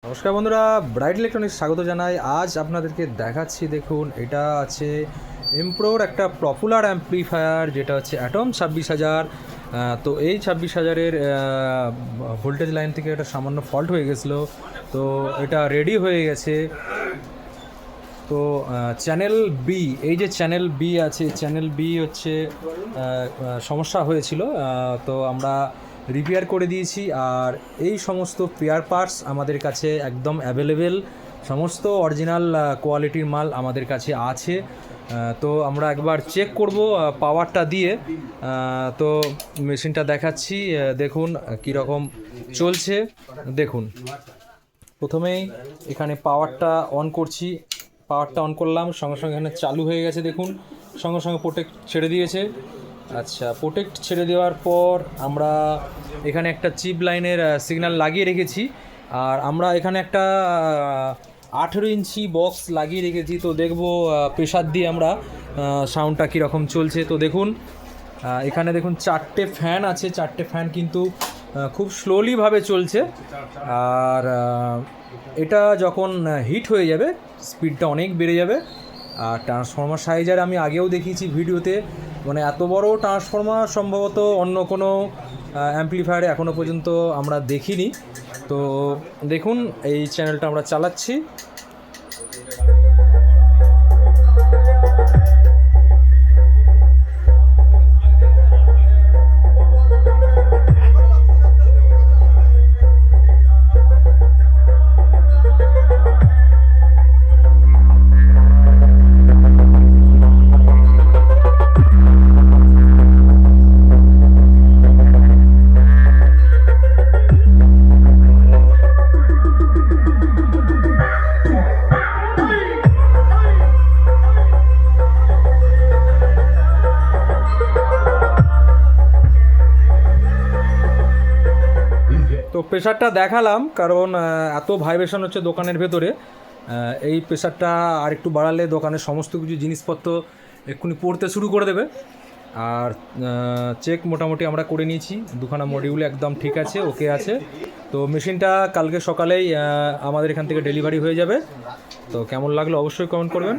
নমস্কার বন্ধুরা, bright electronics স্বাগত জানাই। আজ আপনাদেরকে দেখাচ্ছি, দেখুন এটা আছে এমপ্রোর একটা পপুলার অ্যাম্প্লিফায়ার, যেটা হচ্ছে অ্যাটম 26,000। তো এই 26,000-এর ভোল্টেজ লাইন থেকে একটা সামান্য ফল্ট হয়ে গেছিলো, তো এটা রেডি হয়ে গেছে। তো চ্যানেল বি, এই যে চ্যানেল বি আছে, চ্যানেল বি হচ্ছে সমস্যা হয়েছিল, তো আমরা রিপেয়ার করে দিয়েছি। আর এই সমস্ত পেয়ার পার্টস আমাদের কাছে একদম অ্যাভেলেবেল, সমস্ত অরিজিনাল কোয়ালিটির মাল আমাদের কাছে আছে। তো আমরা একবার চেক করব পাওয়ারটা দিয়ে। তো মেশিনটা দেখাচ্ছি, দেখুন কীরকম চলছে। দেখুন, প্রথমেই এখানে পাওয়ারটা অন করছি, পাওয়ারটা অন করলাম, সঙ্গে সঙ্গে এখানে চালু হয়ে গেছে। দেখুন সঙ্গে সঙ্গে প্রোটেক্ট ছেড়ে দিয়েছে। আচ্ছা, প্রোটেক্ট ছেড়ে দেওয়ার পর আমরা এখানে একটা চিপ লাইনের সিগন্যাল লাগিয়ে রেখেছি। আর আমরা এখানে একটা 18 ইঞ্চি বক্স লাগিয়ে রেখেছি। তো দেখবো প্রেশার দিয়ে আমরা সাউন্ডটা কীরকম চলছে। তো দেখুন এখানে দেখুন 4টে ফ্যান আছে, 4টে ফ্যান কিন্তু খুব স্লোলিভাবে চলছে। আর এটা যখন হিট হয়ে যাবে স্পিডটা অনেক বেড়ে যাবে। আর ট্রান্সফর্মার সাইজার আমি আগেও দেখিয়েছি ভিডিওতে, মানে এত বড় ট্রান্সফর্মার সম্ভবত অন্য কোনো অ্যাম্প্লিফায়ারে এখনও পর্যন্ত আমরা দেখিনি। তো দেখুন এই চ্যানেলটা আমরা চালাচ্ছি। তো প্রেশারটা দেখালাম, কারণ এত ভাইব্রেশন হচ্ছে দোকানের ভেতরে। এই প্রেশারটা আর একটু বাড়ালে দোকানের সমস্ত কিছু জিনিসপত্র এক্ষুনি পড়তে শুরু করে দেবে। আর চেক মোটামুটি আমরা করে নিয়েছি, দুখানা মডিউল একদম ঠিক আছে, ওকে আছে। তো মেশিনটা কালকে সকালেই আমাদের এখান থেকে ডেলিভারি হয়ে যাবে। তো কেমন লাগলো অবশ্যই কমেন্ট করবেন।